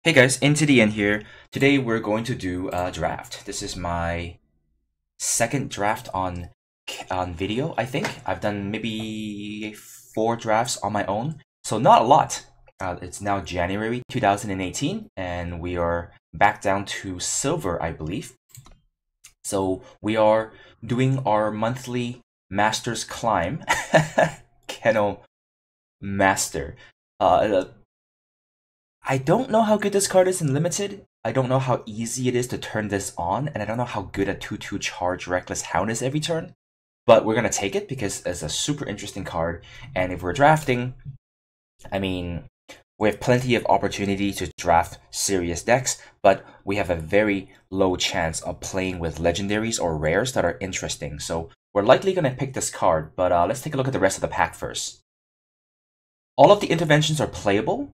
Hey guys, into the end here. Today we're going to do a draft. This is my second draft on video, I think. I've done maybe 4 drafts on my own, so not a lot. It's now January 2018, and we are back down to silver, I believe. So we are doing our monthly Masters climb, Kennel Master. Uh, I don't know how good this card is in Limited. I don't know how easy it is to turn this on, and I don't know how good a 2/2 charge Reckless Hound is every turn. But we're gonna take it because it's a super interesting card, and if we're drafting, I mean, we have plenty of opportunity to draft serious decks, but we have a very low chance of playing with legendaries or rares that are interesting. So we're likely gonna pick this card, but let's take a look at the rest of the pack first. All of the interventions are playable.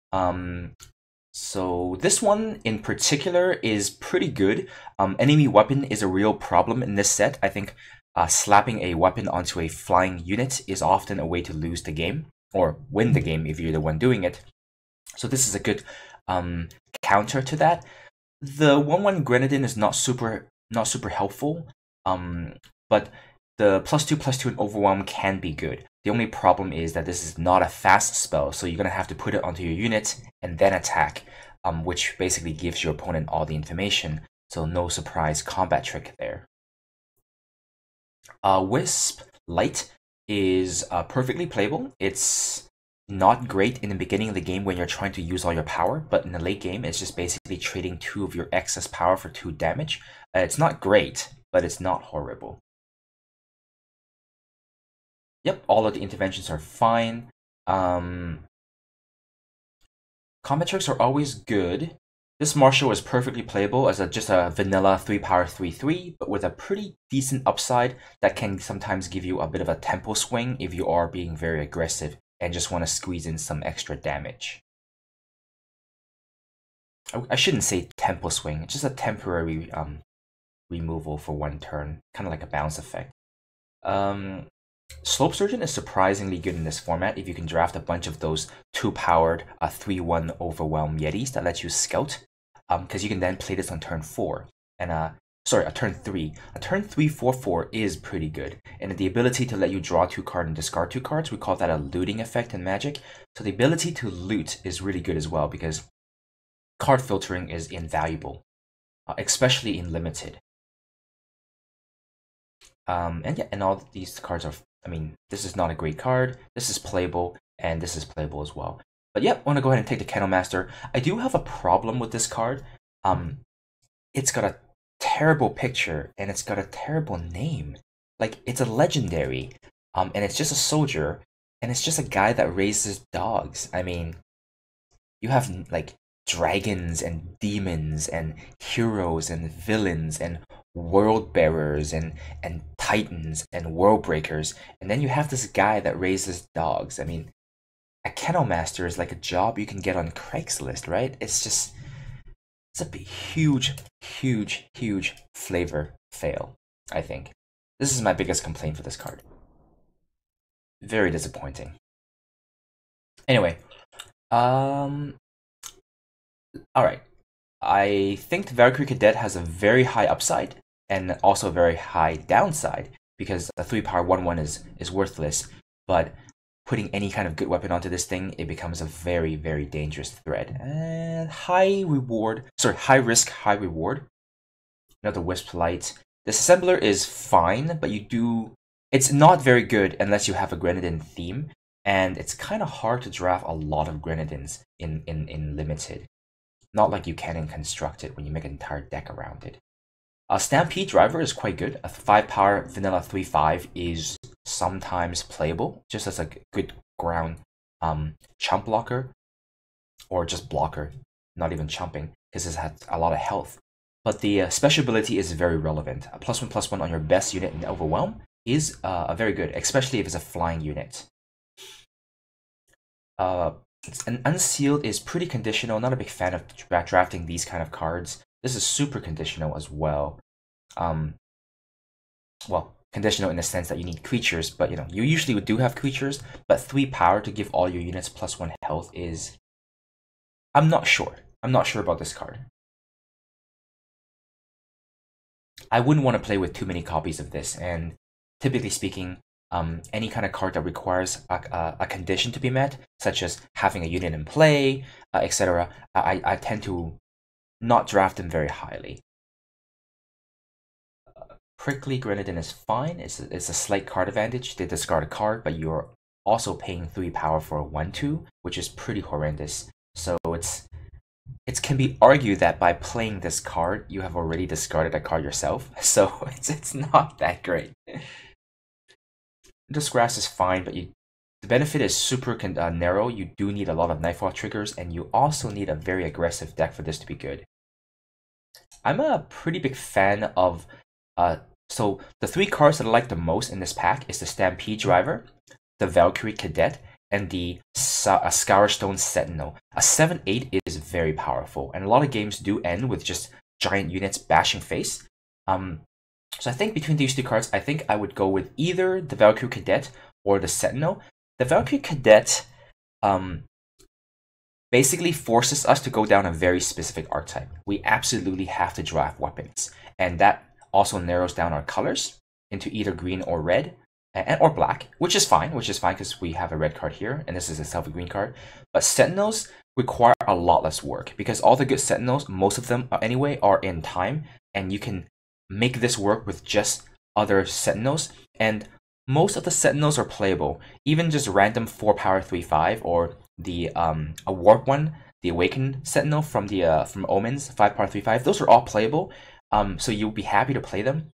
So this one in particular is pretty good. Enemy weapon is a real problem in this set. I think slapping a weapon onto a flying unit is often a way to lose the game, or win the game if you're the one doing it. So this is a good counter to that. The 1/1 Grenadin is not super helpful, but the +2/+2 and Overwhelm can be good. The only problem is that this is not a fast spell, so you're going to have to put it onto your unit and then attack, which basically gives your opponent all the information, so no surprise combat trick there. Wisp Light is perfectly playable. It's not great in the beginning of the game when you're trying to use all your power, but in the late game, it's just basically trading 2 of your excess power for 2 damage. It's not great, but it's not horrible. Yep, all of the interventions are fine. Combat tricks are always good. This Marshal is perfectly playable as just a vanilla 3-power 3/3, but with a pretty decent upside that can sometimes give you a bit of a tempo swing if you are being very aggressive and just want to squeeze in some extra damage. I shouldn't say tempo swing, it's just a temporary removal for 1 turn, kind of like a bounce effect. Slope Surgeon is surprisingly good in this format if you can draft a bunch of those 2-powered 3/1 Overwhelm Yetis that let you scout, because you can then play this on turn 4. And sorry, a turn 3. A turn 3 4/4 is pretty good, and the ability to let you draw 2 cards and discard 2 cards, we call that a looting effect in Magic. So the ability to loot is really good as well because card filtering is invaluable, especially in Limited. And yeah, and all these cards are, I mean, this is not a great card, this is playable, and this is playable as well. But yeah, I want to go ahead and take the Kennel Master. I do have a problem with this card. It's got a terrible picture, and it's got a terrible name. Like, it's a legendary, and it's just a soldier, and it's just a guy that raises dogs. I mean, you have, like, dragons and demons and heroes and villains and world bearers and titans and world breakers, and then you have this guy that raises dogs. I mean, a kennel master is like a job you can get on Craigslist, right? It's a huge flavor fail, I think. This is my biggest complaint for this card. Very disappointing. Anyway, alright. I think the Valkyrie Cadet has a very high upside and also a very high downside because a 3-power 1/1 is worthless, but putting any kind of good weapon onto this thing, it becomes a very dangerous threat. And high risk, high reward. Another Wisp Light. The Assembler is fine, but it's not very good unless you have a Grenadin theme, and it's kind of hard to draft a lot of Grenadins in Limited. Not like you can in Constructed when you make an entire deck around it. Stampede Driver is quite good. A 5-power vanilla 3/5 is sometimes playable, just as a good ground chump blocker, or just blocker, not even chumping, because it has a lot of health. But the special ability is very relevant. A +1/+1 on your best unit in Overwhelm is very good, especially if it's a flying unit. And Unsealed is pretty conditional. Not a big fan of drafting these kind of cards. This is super conditional as well. Well, conditional in the sense that you need creatures, but you usually do have creatures, but 3 power to give all your units +1 health is... I'm not sure. I'm not sure about this card. I wouldn't want to play with too many copies of this, and typically speaking, any kind of card that requires a condition to be met, such as having a unit in play, etc., I tend to not draft them very highly. Prickly Grenadin is fine. It's a slight card advantage. They discard a card, but you're also paying 3 power for a 1/2, which is pretty horrendous. So it can be argued that by playing this card, you have already discarded a card yourself. So it's not that great. This grass is fine, but the benefit is super narrow. You do need a lot of Nightfall triggers, and you also need a very aggressive deck for this to be good. I'm a pretty big fan of so the 3 cards that I like the most in this pack is the Stampede Driver, the Valkyrie Cadet, and the Scourstone Sentinel. A 7/8 is very powerful, and a lot of games do end with just giant units bashing face. So I think between these 2 cards, I think I would go with either the Valkyrie Cadet or the Sentinel. The Valkyrie Cadet basically forces us to go down a very specific archetype. We absolutely have to draft weapons, and that also narrows down our colors into either green or red, or black, which is fine because we have a red card here, and this is a self-green card. But Sentinels require a lot less work, because all the good Sentinels, most of them anyway, are in time, and you can make this work with just other Sentinels, and most of the Sentinels are playable. Even just random 4 power 3/5, or the a warp one, the Awakened Sentinel from the from Omens, 5 power 3/5, those are all playable. So you'll be happy to play them.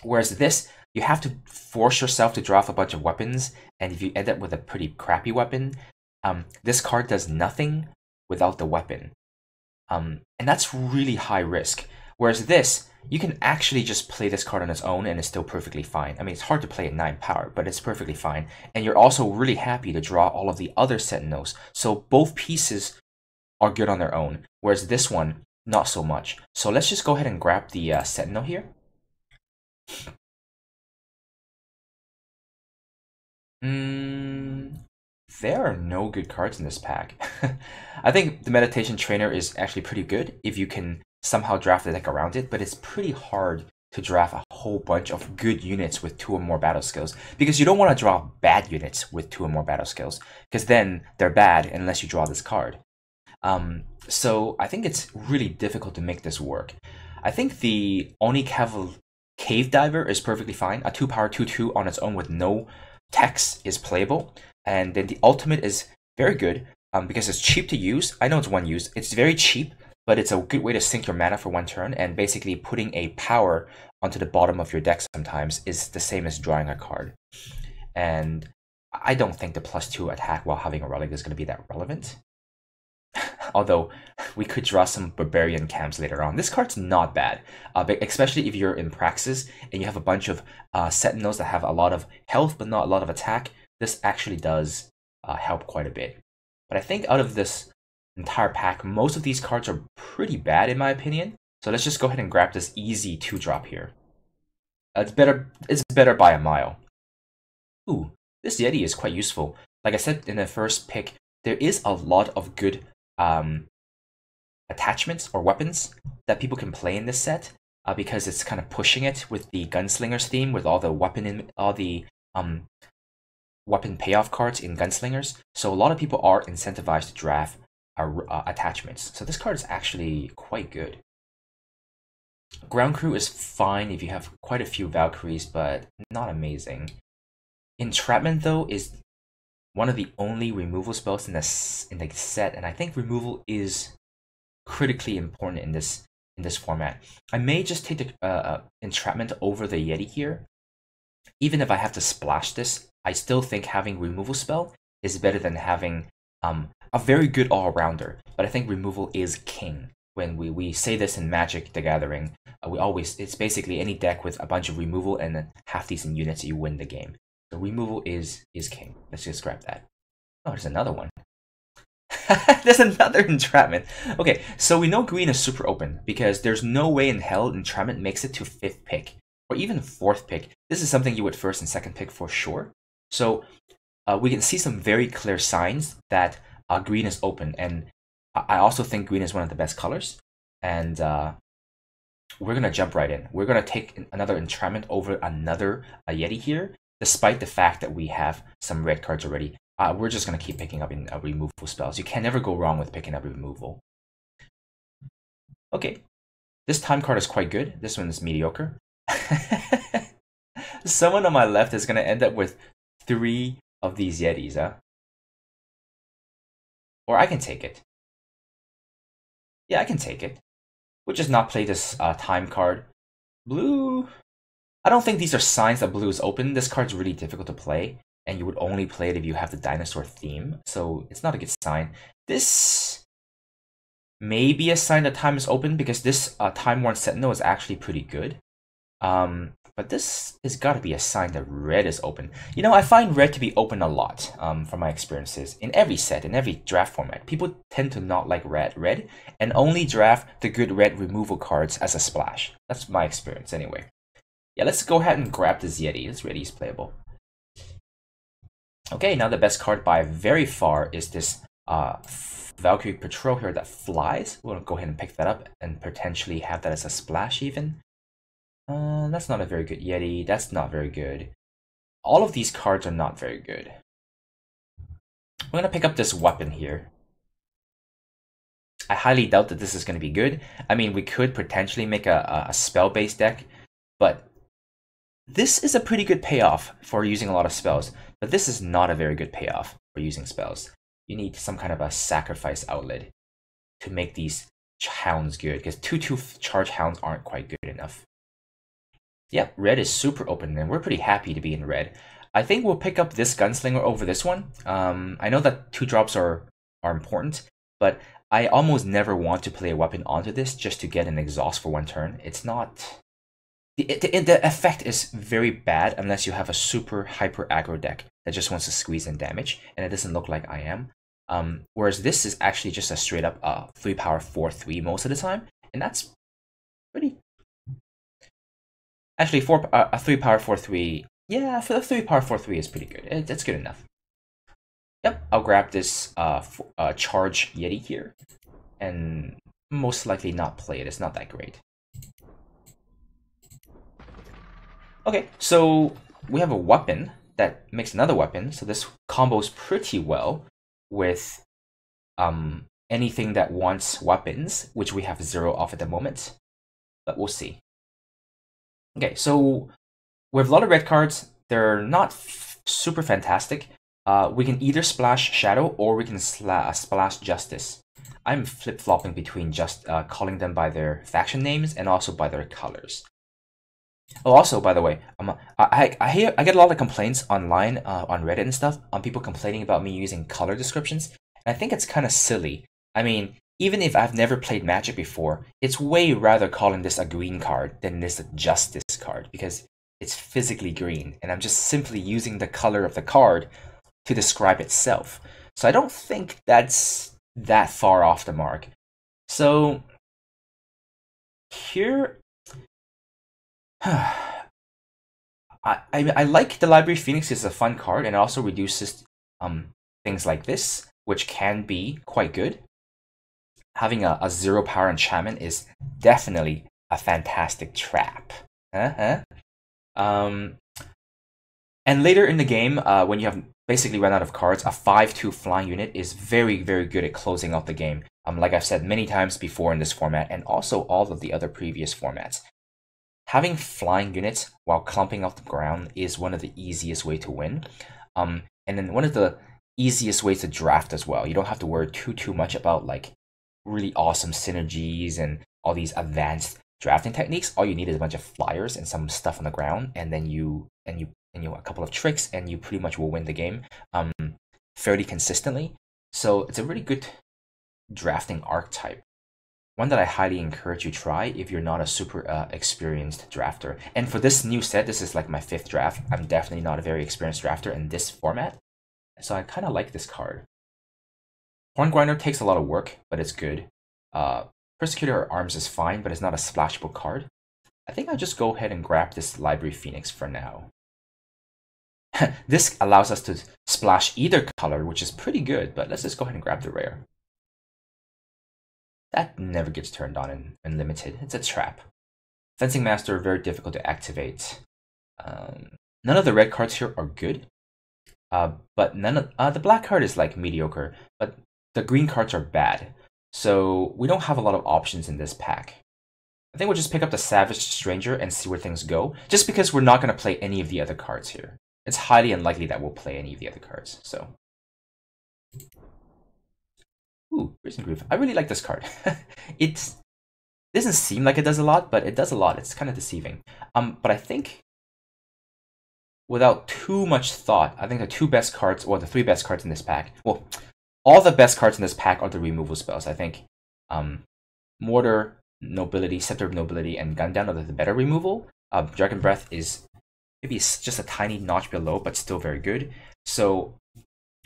Whereas this, you have to force yourself to draft a bunch of weapons, and if you end up with a pretty crappy weapon, this card does nothing without the weapon. And that's really high risk. Whereas this, you can actually just play this card on its own and it's still perfectly fine. I mean, it's hard to play at 9 power, but it's perfectly fine. And you're also really happy to draw all of the other Sentinels. So both pieces are good on their own, whereas this one, not so much. So let's just go ahead and grab the Sentinel here. There are no good cards in this pack. I think the Meditation Trainer is actually pretty good if you can somehow draft the deck around it, but it's pretty hard to draft a whole bunch of good units with 2 or more battle skills, because you don't want to draw bad units with 2 or more battle skills, because then they're bad unless you draw this card. So I think it's really difficult to make this work. I think the Oni Cave Diver is perfectly fine. A 2 power 2/2 on its own with no text is playable, and then the ultimate is very good because it's cheap to use. I know it's 1 use. It's very cheap, but it's a good way to sink your mana for 1 turn, and basically putting a power onto the bottom of your deck sometimes is the same as drawing a card. And I don't think the +2 attack while having a relic is going to be that relevant. Although we could draw some barbarian camps later on. This card's not bad, but especially if you're in Praxis and you have a bunch of Sentinels that have a lot of health but not a lot of attack. This actually does help quite a bit. But I think out of this entire pack, most of these cards are pretty bad in my opinion. So let's just go ahead and grab this easy 2-drop here. It's better by a mile. Ooh, this Yeti is quite useful. Like I said in the first pick, there is a lot of good attachments or weapons that people can play in this set because it's kind of pushing it with the Gunslingers theme, with all the weapon payoff cards in Gunslingers. So a lot of people are incentivized to draft attachments. So this card is actually quite good. Ground Crew is fine if you have quite a few Valkyries, but not amazing. Entrapment though is one of the only removal spells in the set, and I think removal is critically important in this format. I may just take the Entrapment over the Yeti here. Even if I have to splash this, I still think having removal spell is better than having a very good all-rounder. But I think removal is king. When we say this in Magic the Gathering, it's basically any deck with a bunch of removal and half-decent units, you win the game. So removal is king. Let's just grab that. Oh, there's another one. There's another Entrapment. Okay, so we know green is super open because there's no way in hell Entrapment makes it to 5th pick or even 4th pick. This is something you would 1st and 2nd pick for sure. So we can see some very clear signs that green is open, and I also think green is one of the best colors, and we're gonna jump right in. We're gonna take another enchantment over another Yeti here, despite the fact that we have some red cards already. We're just gonna keep picking up in removal spells. You can never go wrong with picking up removal. Okay, this time card is quite good. This one is mediocre. Someone on my left is gonna end up with 3 of these Yetis, huh? Or I can take it. Yeah, I can take it. We'll just not play this time card. Blue. I don't think these are signs that blue is open. This card's really difficult to play, and you would only play it if you have the dinosaur theme, so it's not a good sign. This may be a sign that time is open, because this Time-Worn Sentinel is actually pretty good. But this has got to be a sign that red is open. You know, I find red to be open a lot from my experiences. In every set, in every draft format, people tend to not like red, and only draft the good red removal cards as a splash. That's my experience anyway. Yeah, let's go ahead and grab this Yeti. This Yeti is playable. Okay, now the best card by very far is this Valkyrie Patrol here that flies. We'll go ahead and pick that up and potentially have that as a splash even. That's not a very good Yeti. That's not very good. All of these cards are not very good. We're gonna pick up this weapon here. I highly doubt that this is gonna be good. I mean, we could potentially make a spell-based deck, but this is a pretty good payoff for using a lot of spells. But this is not a very good payoff for using spells. You need some kind of a sacrifice outlet to make these hounds good, because 2/2 charge hounds aren't quite good enough. Yep, red is super open, and we're pretty happy to be in red. I think we'll pick up this Gunslinger over this one. I know that 2-drops are important, but I almost never want to play a weapon onto this just to get an exhaust for 1 turn. It's not... The effect is very bad unless you have a super hyper aggro deck that just wants to squeeze in damage, and it doesn't look like I am. Whereas this is actually just a straight up 3-power 4/3 most of the time, and that's pretty... Actually, a 3-power 4/3. Yeah, for the 3-power 4/3 is pretty good. It's good enough. Yep, I'll grab this charge Yeti here, and most likely not play it. It's not that great. Okay, so we have a weapon that makes another weapon, so this combos pretty well with anything that wants weapons, which we have 0 off at the moment, but we'll see. Okay, so we have a lot of red cards. They're not super fantastic. We can either splash Shadow or we can splash Justice. I'm flip-flopping between just calling them by their faction names and also by their colors. Oh, also, by the way, I get a lot of complaints online on Reddit and stuff on people complaining about me using color descriptions. And I think it's kind of silly. I mean, even if I've never played Magic before, it's way rather calling this a green card than this a Justice card, because it's physically green, and I'm just simply using the color of the card to describe itself. So I don't think that's that far off the mark. So here, I like the Library Phoenix. It's a fun card, and it also reduces things like this, which can be quite good. Having a 0-power enchantment is definitely a fantastic trap. And later in the game, when you have basically run out of cards, a 5/2 flying unit is very, very good at closing out the game. Like I've said many times before in this format, and also all of the other previous formats. Having flying units while clumping off the ground is one of the easiest ways to win. And then one of the easiest ways to draft as well. You don't have to worry too much about like really awesome synergies and all these advanced drafting techniques. All you need is a bunch of flyers and some stuff on the ground, and then you a couple of tricks, and you pretty much will win the game fairly consistently. So it's a really good drafting archetype. One that I highly encourage you try if you're not a super experienced drafter. And for this new set, this is like my 5th draft. I'm definitely not a very experienced drafter in this format, so I kind of like this card. Horn Grinder takes a lot of work, but it's good. Persecutor Arms is fine, but it's not a splashable card. I think I'll just go ahead and grab this Library Phoenix for now. This allows us to splash either color, which is pretty good, but let's just go ahead and grab the rare. That never gets turned on in limited. It's a trap. Fencing Master, very difficult to activate. None of the red cards here are good. But none of the black card is like mediocre, but the green cards are bad. So we don't have a lot of options in this pack. I think we'll just pick up the Savage Stranger and see where things go, just because we're not going to play any of the other cards here. It's highly unlikely that we'll play any of the other cards, so. Ooh, Risen Groove. I really like this card. It doesn't seem like it does a lot, but it does a lot. It's kind of deceiving. But I think without too much thought, I think the two best cards, or the three best cards in this pack, well, all the best cards in this pack are the removal spells, I think. Mortar, Nobility, Scepter of Nobility, and Gun Down are the better removal. Dragon Breath is maybe just a tiny notch below, but still very good. So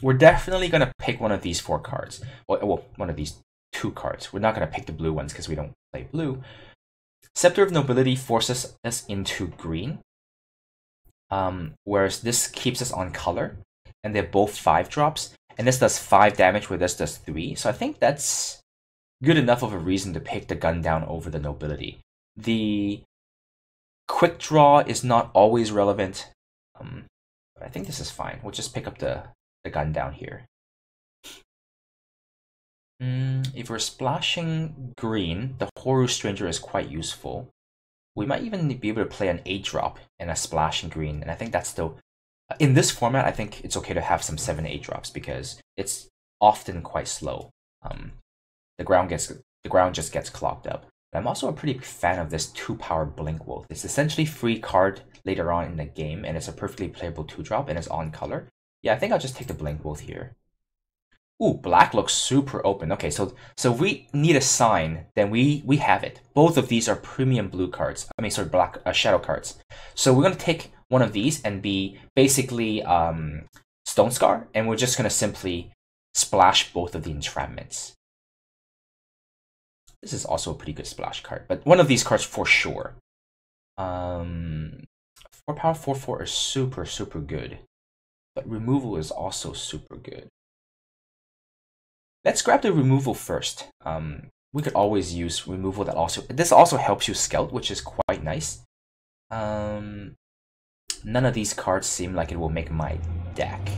we're definitely going to pick one of these four cards. Well, one of these two cards. We're not going to pick the blue ones because we don't play blue. Scepter of Nobility forces us into green, whereas this keeps us on color, and they're both 5-drops, and this does 5 damage where this does 3. So I think that's good enough of a reason to pick the Gun Down over the Nobility. The quick draw is not always relevant, but I think this is fine. We'll just pick up the Gun Down here. If we're splashing green, the Horus Stranger is quite useful. We might even be able to play an 8-drop and a splashing green, and I think that's still... In this format, I think it's okay to have some 7 8-drops because it's often quite slow. The ground just gets clogged up. But I'm also a pretty big fan of this 2-power Blink Wolf. It's essentially free card later on in the game, and it's a perfectly playable 2-drop, and it's on color. Yeah, I think I'll just take the Blink Wolf here. Ooh, black looks super open. Okay, so if we need a sign, then we have it. Both of these are premium blue cards. I mean, sorry, black shadow cards. So we're gonna take one of these and be basically Stone Scar, and we're just gonna simply splash both of the entrapments. This is also a pretty good splash card, but one of these cards for sure. 4-power 4/4 is super good, but removal is also super good. Let's grab the removal first. We could always use removal that also... This also helps you scout, which is quite nice. None of these cards seem like it will make my deck.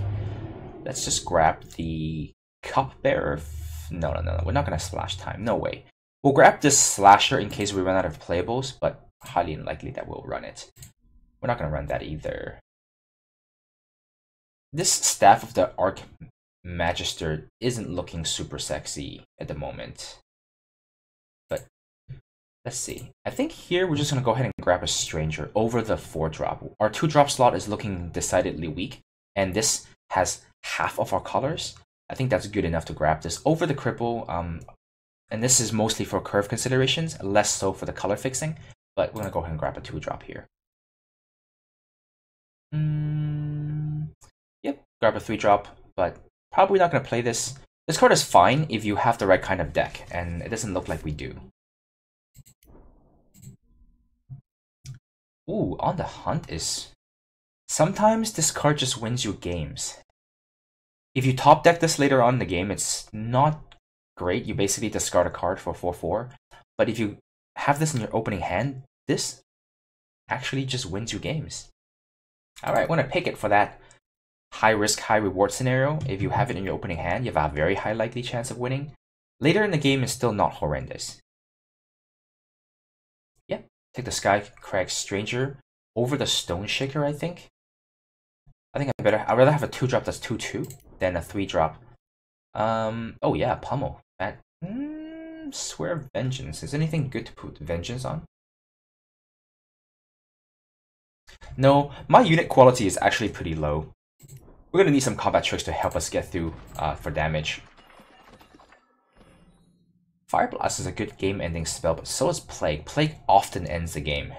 Let's just grab the Cupbearer. No. We're not going to splash time. No way. We'll grab this Slasher in case we run out of playables, but highly unlikely that we'll run it. We're not going to run that either. This Staff of the Archmagister isn't looking super sexy at the moment. But let's see. I think here we're just going to go ahead and grab a Stranger over the 4-drop. Our 2-drop slot is looking decidedly weak, and this has half of our colors. I think that's good enough to grab this over the Cripple. And this is mostly for curve considerations, less so for the color fixing. But we're going to go ahead and grab a 2-drop here. Yep, grab a 3-drop, but probably not going to play this. This card is fine if you have the right kind of deck, and it doesn't look like we do. Ooh, On the Hunt is... Sometimes this card just wins you games. If you top deck this later on in the game, it's not great. You basically discard a card for 4/4. But if you have this in your opening hand, this actually just wins you games. Alright, we're going to pick it for that high risk, high reward scenario. If you have it in your opening hand, you have a very high likely chance of winning. Later in the game is still not horrendous. Yeah, take the Skycrag Stranger over the Stone Shaker, I think. I'd rather have a 2-drop that's 2/2 than a 3-drop. Oh yeah, Pummel. That Swear of Vengeance. Is anything good to put Vengeance on? No, my unit quality is actually pretty low. We're gonna need some combat tricks to help us get through for damage. Fire Blast is a good game-ending spell, but so is Plague. Plague often ends the game.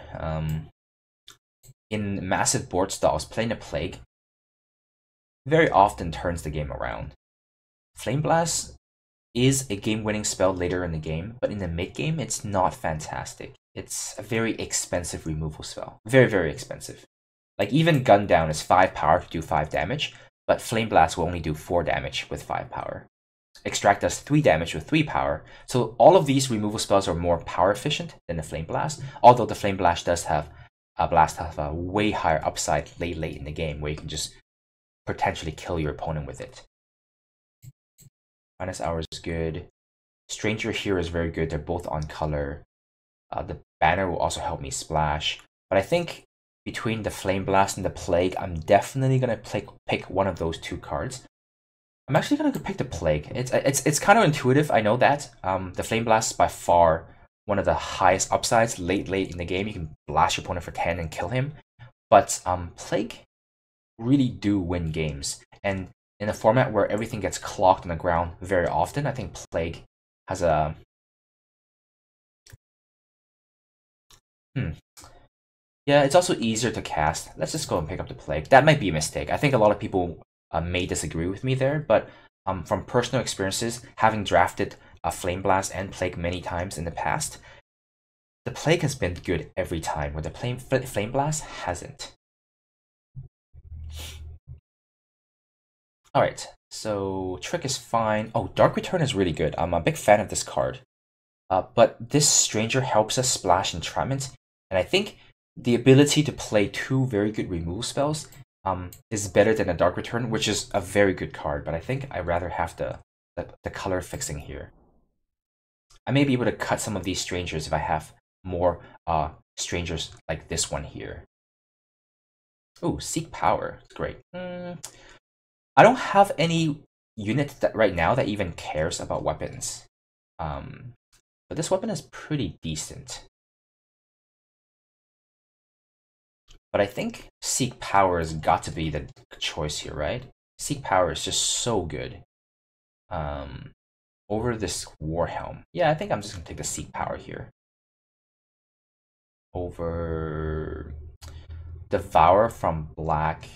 In massive board stalls, playing a Plague very often turns the game around. Flame Blast is a game-winning spell later in the game, but in the mid-game, it's not fantastic. It's a very expensive removal spell. Very expensive. Like, even Gun Down is 5 power to do 5 damage, but Flame Blast will only do 4 damage with 5 power. Extract does 3 damage with 3 power. So all of these removal spells are more power efficient than the Flame Blast, although the Flame Blast does have a way higher upside late in the game where you can just potentially kill your opponent with it. Minus Hour is good. Stranger here is very good. They're both on color. The banner will also help me splash. But I think between the Flame Blast and the Plague, I'm definitely going to pick one of those 2 cards. I'm actually going to pick the Plague. It's kind of intuitive, I know that. The Flame Blast is by far one of the highest upsides late in the game. You can blast your opponent for 10 and kill him. But Plague really do win games. And in a format where everything gets clocked on the ground very often, I think Plague has a... Yeah, it's also easier to cast. Let's just go and pick up the Plague. That might be a mistake. I think a lot of people may disagree with me there, but from personal experiences, having drafted a Flame Blast and Plague many times in the past, the Plague has been good every time, where the Flame Blast hasn't. Alright, so Trick is fine. Oh, Dark Return is really good. I'm a big fan of this card. But this Stranger helps us splash Entrapment, and I think the ability to play 2 very good removal spells is better than a Dark Return, which is a very good card, but I think I'd rather have the color fixing here. I may be able to cut some of these Strangers if I have more Strangers like this one here. Ooh, Seek Power. Great. I don't have any unit that right now that even cares about weapons. But this weapon is pretty decent. But I think Seek Power has got to be the choice here, right? Seek Power is just so good. Over this Warhelm. Yeah, I think I'm just going to take the Seek Power here. Over Devour from Black.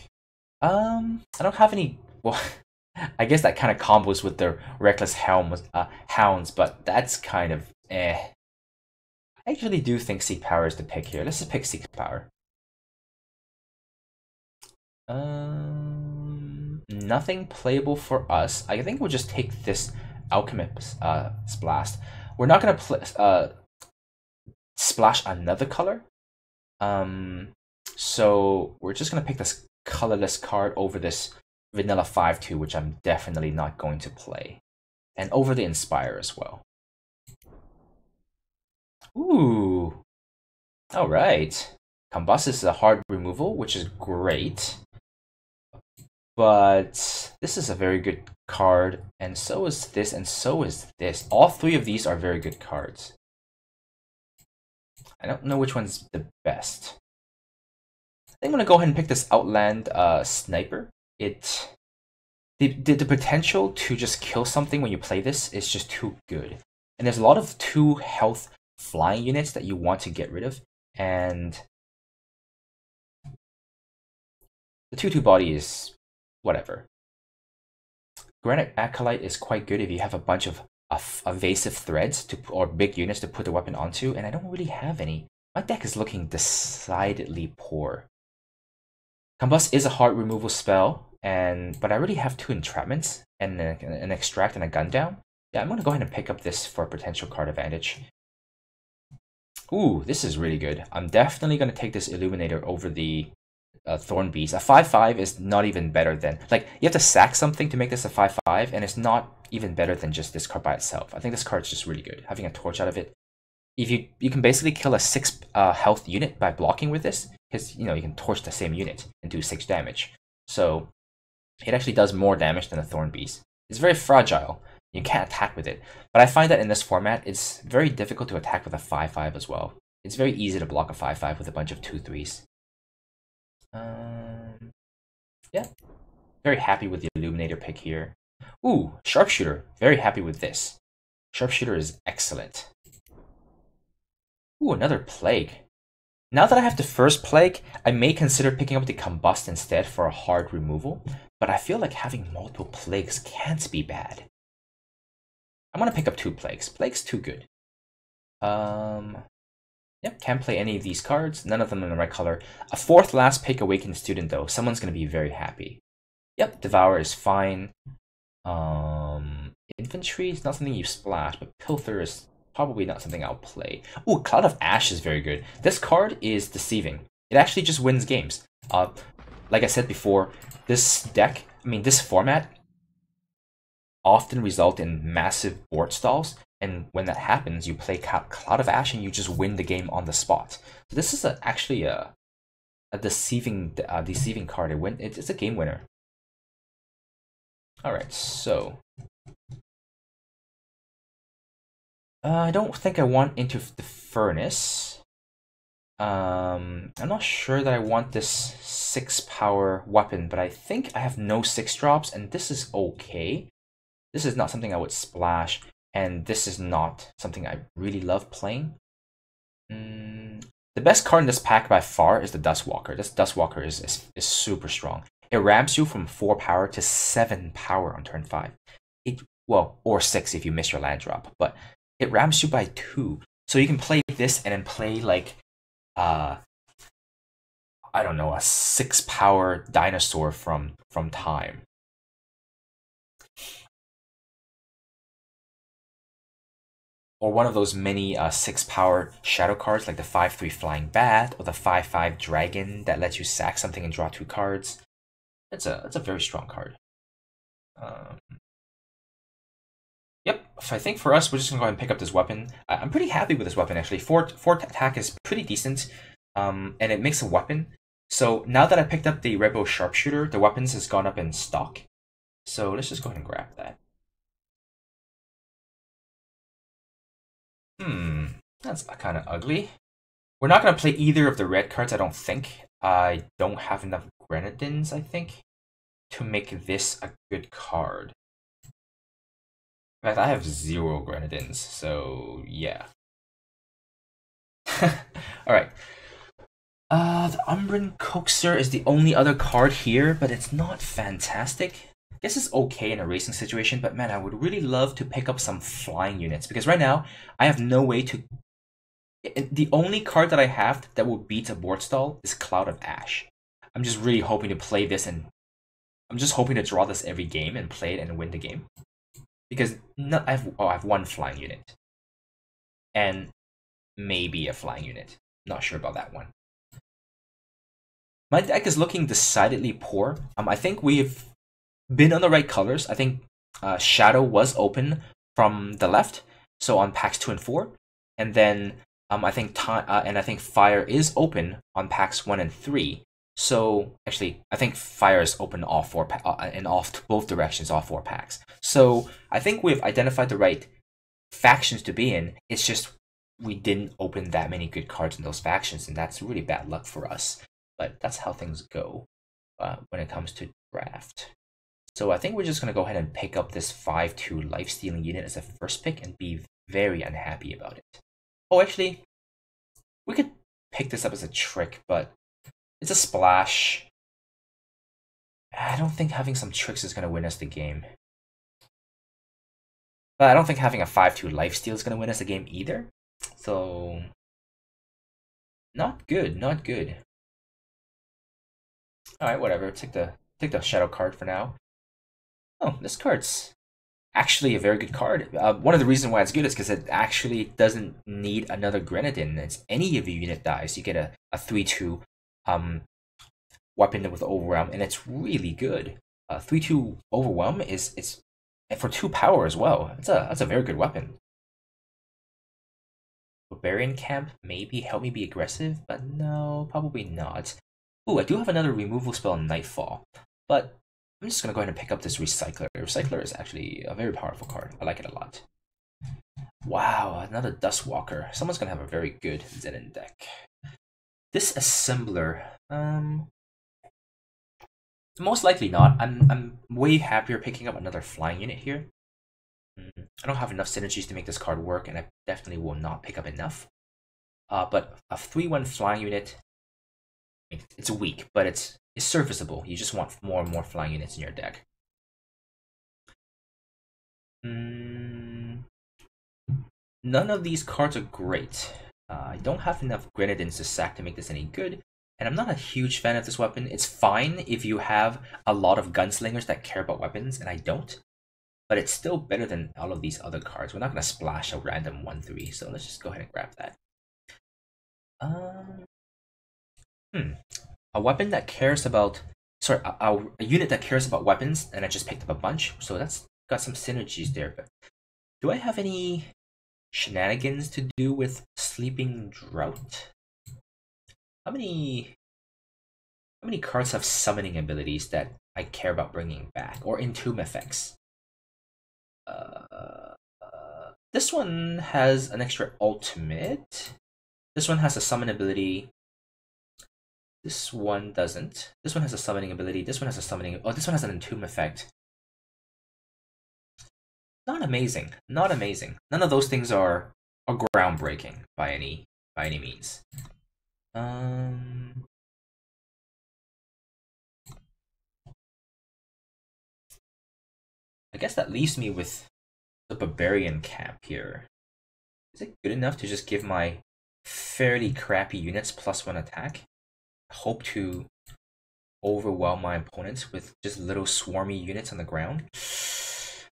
I don't have any... Well, I guess that kind of combos with the Reckless Hounds, but that's kind of eh. I actually do think Seek Power is the pick here. Let's just pick Seek Power. Nothing playable for us. I think we'll just take this Alchemist Blast. We're not going to splash another color. So we're just going to pick this colorless card over this Vanilla 5/2, which I'm definitely not going to play. And over the Inspire as well. Ooh. Alright. Combust is a hard removal, which is great. But this is a very good card, and so is this, and so is this. All 3 of these are very good cards. I don't know which one's the best. I think I'm going to go ahead and pick this Outland Sniper. The potential to just kill something when you play this is just too good. And there's a lot of 2 health flying units that you want to get rid of, and the 2/2 body is whatever. Granite Acolyte is quite good if you have a bunch of evasive threads or big units to put the weapon onto, and I don't really have any. My deck is looking decidedly poor. Combust is a hard removal spell, but I already have 2 entrapments and an extract and a gun down. Yeah, I'm going to go ahead and pick up this for potential card advantage. Ooh, this is really good. I'm definitely going to take this Illuminator over the Thorn Beast. A 5/5 is not even better than... Like, you have to sack something to make this a 5/5, and it's not even better than just this card by itself. I think this card's just really good. Having a torch out of it. If you can basically kill a 6 health unit by blocking with this, because, you can torch the same unit and do 6 damage. So, it actually does more damage than a Thorn Beast. It's very fragile. You can't attack with it. But I find that in this format, it's very difficult to attack with a 5/5 as well. It's very easy to block a 5/5 with a bunch of 2/3s. Yeah. Very happy with the Illuminator pick here. Ooh, Sharpshooter. Very happy with this. Sharpshooter is excellent. Ooh, another Plague. Now that I have the first Plague, I may consider picking up the Combust instead for a hard removal, but I feel like having multiple Plagues can't be bad. I'm gonna pick up 2 Plagues. Plague's too good. Yep, can't play any of these cards. None of them in the right color. A 4th last pick Awakened Student, though. Someone's gonna be very happy. Yep, Devour is fine. Infantry is not something you splash, but Pilfer is probably not something I'll play. Ooh, Cloud of Ash is very good. This card is deceiving. It actually just wins games. Like I said before, this deck, this format often result in massive board stalls, and when that happens, you play Cloud of Ash and you just win the game on the spot. So this is actually a deceiving card. It's a game winner. All right, so I don't think I want into the furnace. I'm not sure that I want this 6 power weapon, but I think I have no 6 drops, and this is okay. This is not something I would splash, and this is not something I really love playing. The best card in this pack by far is the Dustwalker. This Dustwalker is super strong. It ramps you from 4 power to 7 power on turn 5. Or 6 if you miss your land drop, but it ramps you by 2. So you can play this and then play like, I don't know, a 6 power dinosaur from Time. Or one of those mini 6 power shadow cards like the 5/3 Flying Bat or the 5/5 Dragon that lets you sack something and draw 2 cards. It's a very strong card. Yep, so I think for us, we're just gonna go ahead and pick up this weapon. I'm pretty happy with this weapon actually. 4 attack is pretty decent, and it makes a weapon. So now that I picked up the Rebel Sharpshooter, the weapons has gone up in stock. So let's just go ahead and grab that. That's kind of ugly. We're not going to play either of the red cards, I don't think. I don't have enough Grenadines, I think, to make this a good card. In fact, I have 0 Grenadines, so yeah. Alright. The Umbran Coaxer is the only other card here, but it's not fantastic. I guess it's okay in a racing situation, but man, I would really love to pick up some flying units, because right now, I have no way to... The only card that I have that will beat a board stall is Cloud of Ash. I'm just really hoping to play this, and I'm just hoping to draw this every game and play it and win the game. Because I have 1 flying unit. And maybe a flying unit. Not sure about that one. My deck is looking decidedly poor. I think we've been on the right colors. I think Shadow was open from the left, so on packs 2 and 4, and then I think Fire is open on packs 1 and 3. So actually, I think Fire is open all 4 in both directions, all 4 packs. So I think we've identified the right factions to be in. It's just we didn't open that many good cards in those factions, and that's really bad luck for us. But that's how things go when it comes to draft. So I think we're just going to go ahead and pick up this 5/2 life-stealing unit as a first pick and be very unhappy about it. Oh, actually, we could pick this up as a trick, but it's a splash. I don't think having some tricks is going to win us the game. But I don't think having a 5/2 lifesteal is going to win us the game either. So, not good, not good. Alright, whatever. Take the shadow card for now. Oh, this card's actually a very good card. One of the reasons why it's good is because it actually doesn't need another Grenadine. It's any of your unit dies, you get a 3/2 weapon with Overwhelm, and it's really good. 3/2 Overwhelm is for 2 power as well. That's a very good weapon. Barbarian Camp maybe help me be aggressive, but no, probably not. Ooh, I do have another removal spell on Nightfall, but I'm just going to go ahead and pick up this Recycler. Recycler is actually a very powerful card. I like it a lot. Wow, another Dustwalker. Someone's going to have a very good Zenin deck. This Assembler, most likely not. I'm way happier picking up another flying unit here. I don't have enough synergies to make this card work, and I definitely will not pick up enough. But a 3/1 flying unit, it's weak, but it's serviceable. You just want more and more flying units in your deck. None of these cards are great. I don't have enough Grenadines to sack to make this any good, and I'm not a huge fan of this weapon. It's fine if you have a lot of gunslingers that care about weapons, and I don't. but it's still better than all of these other cards. We're not going to splash a random 1/3, so let's just go ahead and grab that. Um, a weapon that cares about, sorry, a unit that cares about weapons, and I just picked up a bunch, so that's got some synergies there. But do I have any shenanigans to do with Sleeping Drought? How many cards have summoning abilities that I care about bringing back, or entomb effects? This one has an extra ultimate. This one has a summon ability. This one doesn't. This one has a summoning ability. This one has a summoning. Oh, this one has an entomb effect. Not amazing. Not amazing. None of those things are groundbreaking by any means. I guess that leaves me with the Barbarian camp here. Is it good enough to just give my fairly crappy units +1 attack? Hope to overwhelm my opponents with just little swarmy units on the ground?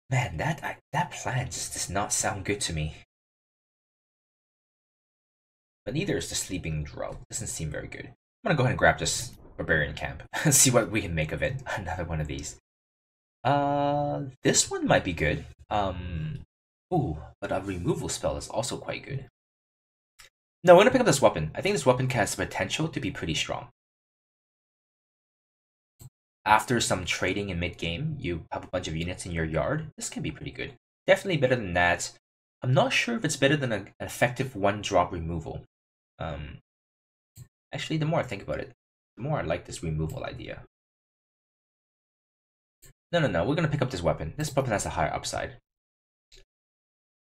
Man, that plan just does not sound good to me. But neither is the Sleeping Drought. Doesn't seem very good. I'm gonna go ahead and grab this Barbarian camp and see what we can make of it. Another one of these. This one might be good. Ooh, but a removal spell is also quite good. No, I'm gonna pick up this weapon. I think this weapon has potential to be pretty strong. After some trading in mid-game, you have a bunch of units in your yard. This can be pretty good. Definitely better than that. I'm not sure if it's better than an effective 1-drop removal. Actually, the more I think about it, the more I like this removal idea. No, we're gonna pick up this weapon. This weapon has a higher upside.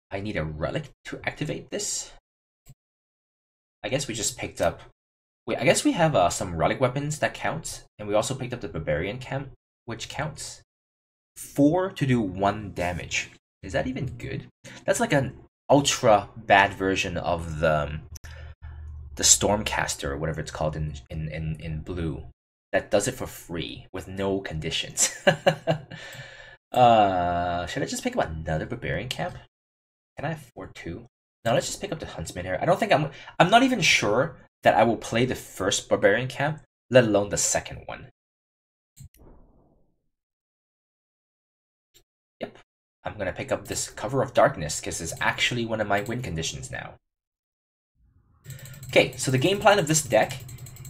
I need a relic to activate this. I guess we just picked up... Wait, I guess we have some relic weapons that count, and we also picked up the Barbarian camp, which counts. 4 to do 1 damage. Is that even good? That's like an ultra bad version of the Stormcaster, or whatever it's called in blue. That does it for free with no conditions. Should I just pick up another Barbarian camp? Can I afford 2? No, let's just pick up the Huntsman here. I don't think I'm not even sure that I will play the first Barbarian camp, let alone the second one. Yep. I'm gonna pick up this Cover of Darkness because it's actually one of my win conditions now. Okay, so the game plan of this deck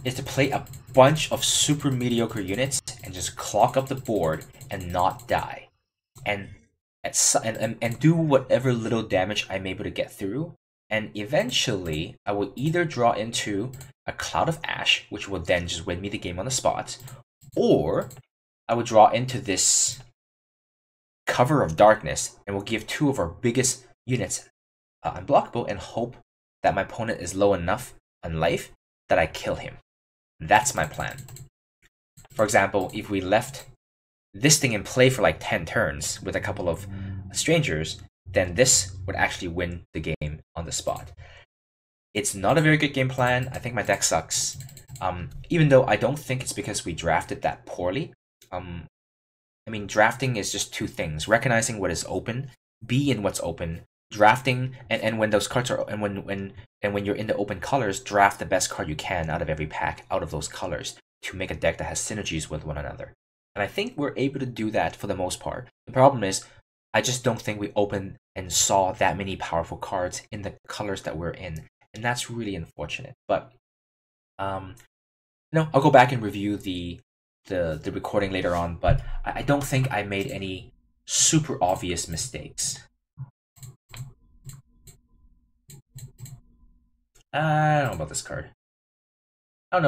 is to play a bunch of super mediocre units and just clog up the board and not die. And do whatever little damage I'm able to get through. And eventually, I will either draw into a Cloud of Ash, which will then just win me the game on the spot, or I will draw into this Cover of Darkness and will give 2 of our biggest units unblockable and hope that my opponent is low enough on life that I kill him. That's my plan. For example, if we left this thing in play for like 10 turns with a couple of strangers, then this would actually win the game on the spot. It's not a very good game plan. I think my deck sucks. Even though I don't think it's because we drafted that poorly. I mean, drafting is just 2 things: recognizing what is open, be in what's open, drafting, and when those cards are, and when you're in the open colors, draft the best card you can out of every pack, out of those colors, to make a deck that has synergies with one another. And I think we're able to do that for the most part. The problem is, I just don't think we opened and saw that many powerful cards in the colors that we're in, and that's really unfortunate. But no, I'll go back and review the recording later on, but I don't think I made any super obvious mistakes. I don't know about this card. I'll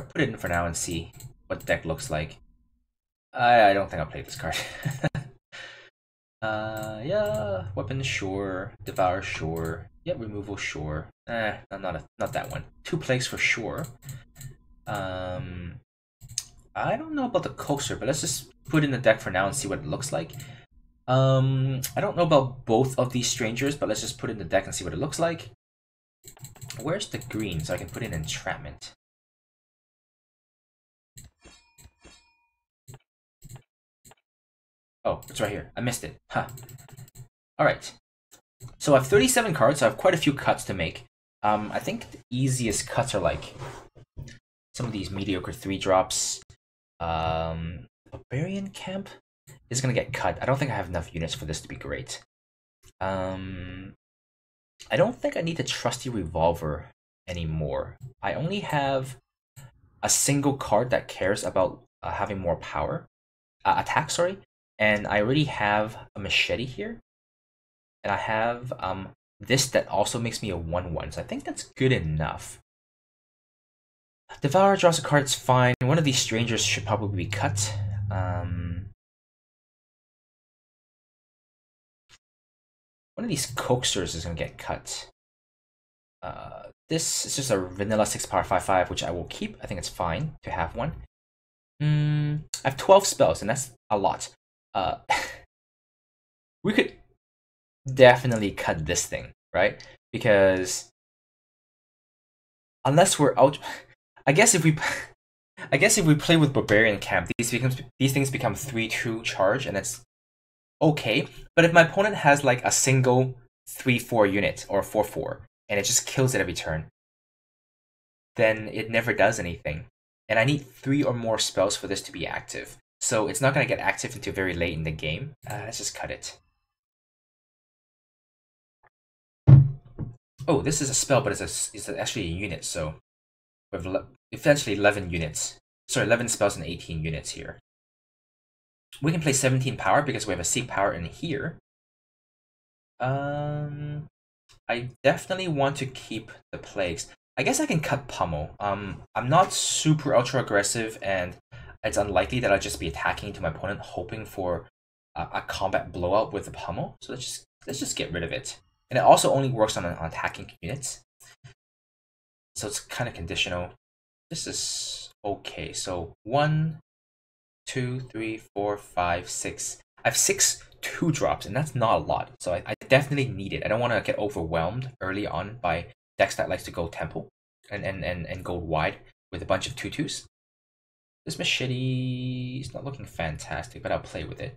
put it in for now and see what the deck looks like. I don't think I'll play this card. Yeah, weapon, sure. Devour, sure. Yeah, removal, sure. Not that one. 2 plagues for sure. I don't know about the coaster, but let's just put in the deck for now and see what it looks like. I don't know about both of these strangers, but let's just put it in the deck and see what it looks like. Where's the green so I can put in entrapment? Oh, it's right here. I missed it. Huh. Alright. So I have 37 cards, so I have quite a few cuts to make. I think the easiest cuts are like some of these mediocre 3-drops. Barbarian Camp is gonna get cut. I don't think I have enough units for this to be great. I don't think I need the Trusty Revolver anymore. I only have a single card that cares about having more power. Attack, sorry. And I already have a Machete here. And I have this that also makes me a 1/1, so I think that's good enough. Devourer draws a card, it's fine. One of these strangers should probably be cut. One of these coaxers is going to get cut. This is just a vanilla 6-power 5/5, which I will keep. I think it's fine to have one. I have 12 spells, and that's a lot. We could definitely cut this thing, right? Because unless we're out, I guess if we play with Barbarian Camp, these things become 3/2 charge, and it's okay. But if my opponent has like a single 3/4 unit or 4/4, and it just kills it every turn, then it never does anything. And I need 3 or more spells for this to be active. So it's not going to get active until very late in the game. Let's just cut it. Oh, this is a spell, but it's actually a unit, so we have essentially 11 units. Sorry, 11 spells and 18 units here. We can play 17 power because we have a Seek power in here. I definitely want to keep the Plagues. I guess I can cut Pummel. I'm not super ultra aggressive, and it's unlikely that I'll just be attacking to my opponent, hoping for a combat blowout with the Pummel. So let's just get rid of it. And it also only works on attacking units, so it's kind of conditional. This is okay. So 1, 2, 3, 4, 5, 6. I have 6 2-drops, and that's not a lot. So I definitely need it. I don't want to get overwhelmed early on by decks that likes to go temple and go wide with a bunch of 2/2s. This Machete is not looking fantastic, but I'll play with it.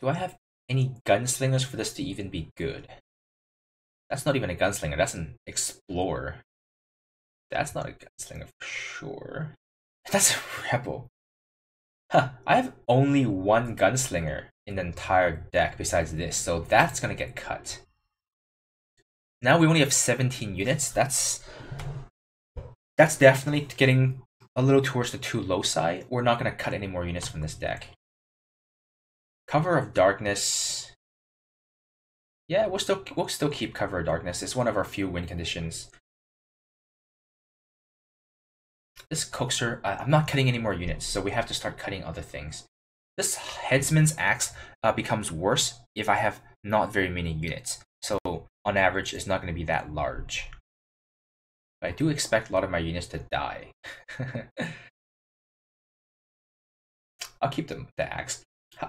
Do I have any gunslingers for this to even be good? That's not even a gunslinger, that's an explorer. That's not a gunslinger for sure. That's a rebel. Huh, I have only 1 gunslinger in the entire deck besides this, so that's gonna get cut. Now we only have 17 units. That's definitely getting a little towards the too low side. We're not gonna cut any more units from this deck. Cover of Darkness. Yeah, we'll still keep Cover of Darkness. It's one of our few win conditions. This Coaxer, I'm not cutting any more units, so we have to start cutting other things. This Headsman's Axe becomes worse if I have not very many units. So on average, it's not going to be that large. But I do expect a lot of my units to die. I'll keep the Axe.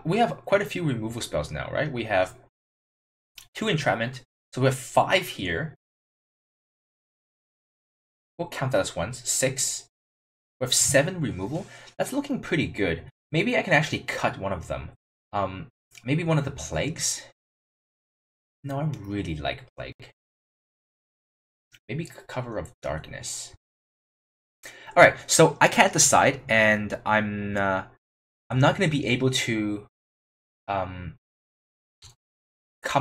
We have quite a few removal spells now, right? We have 2 Entrapment, so we have 5 here. We'll count that as ones. 6. We have 7 removal. That's looking pretty good. Maybe I can actually cut one of them. Maybe one of the Plagues? No, I really like Plague. Maybe Cover of Darkness. Alright, so I can't decide, and I'm not going to be able to come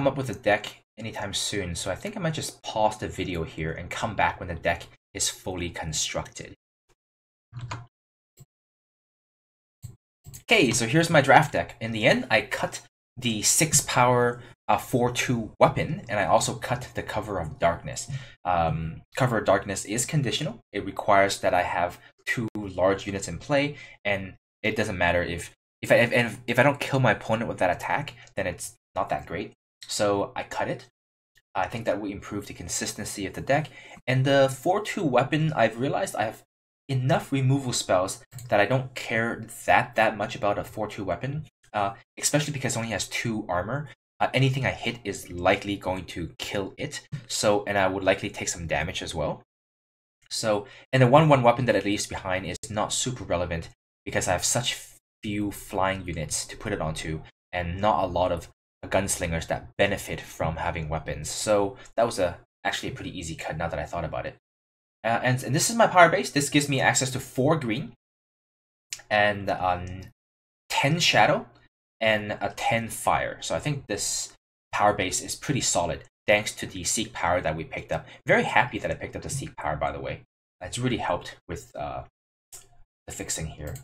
up with a deck anytime soon, so I think I might just pause the video here and come back when the deck is fully constructed. Okay, so here's my draft deck. In the end, I cut the 6-power 4/2 weapon, and I also cut the Cover of Darkness. Cover of Darkness is conditional. It requires that I have 2 large units in play, and it doesn't matter if I don't kill my opponent with that attack, then it's not that great. So I cut it. I think that will improve the consistency of the deck. And the 4/2 weapon, I've realized I have enough removal spells that I don't care that much about a 4/2 weapon, especially because it only has 2 armor. Anything I hit is likely going to kill it, and I would likely take some damage as well. So, and the 1/1 weapon that it leaves behind is not super relevant because I have such few flying units to put it onto, and not a lot of gunslingers that benefit from having weapons. So that was actually a pretty easy cut now that I thought about it. And this is my power base. This gives me access to 4 green and 10 shadow and a 10 fire. So I think this power base is pretty solid thanks to the Seek power that we picked up. Very happy that I picked up the Seek power, by the way. It's really helped with the fixing here.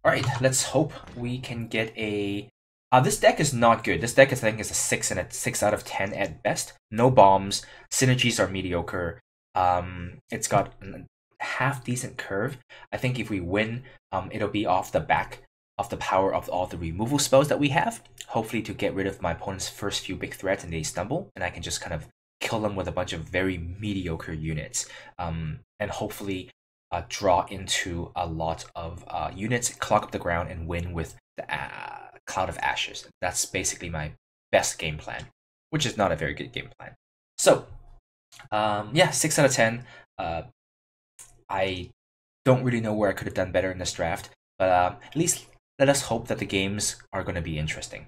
Alright, let's hope we can get a... this deck is not good. This deck, I think, is a 6 and a 6 out of 10 at best. No bombs. Synergies are mediocre. It's got a half-decent curve. I think if we win, it'll be off the back of the power of all the removal spells that we have. Hopefully to get rid of my opponent's first few big threats and they stumble, and I can just kind of kill them with a bunch of very mediocre units. And hopefully draw into a lot of units, clog up the ground, and win with the Cloud of Ashes. That's basically my best game plan, which is not a very good game plan. So, yeah, 6 out of 10. I don't really know where I could have done better in this draft, but at least let us hope that the games are going to be interesting.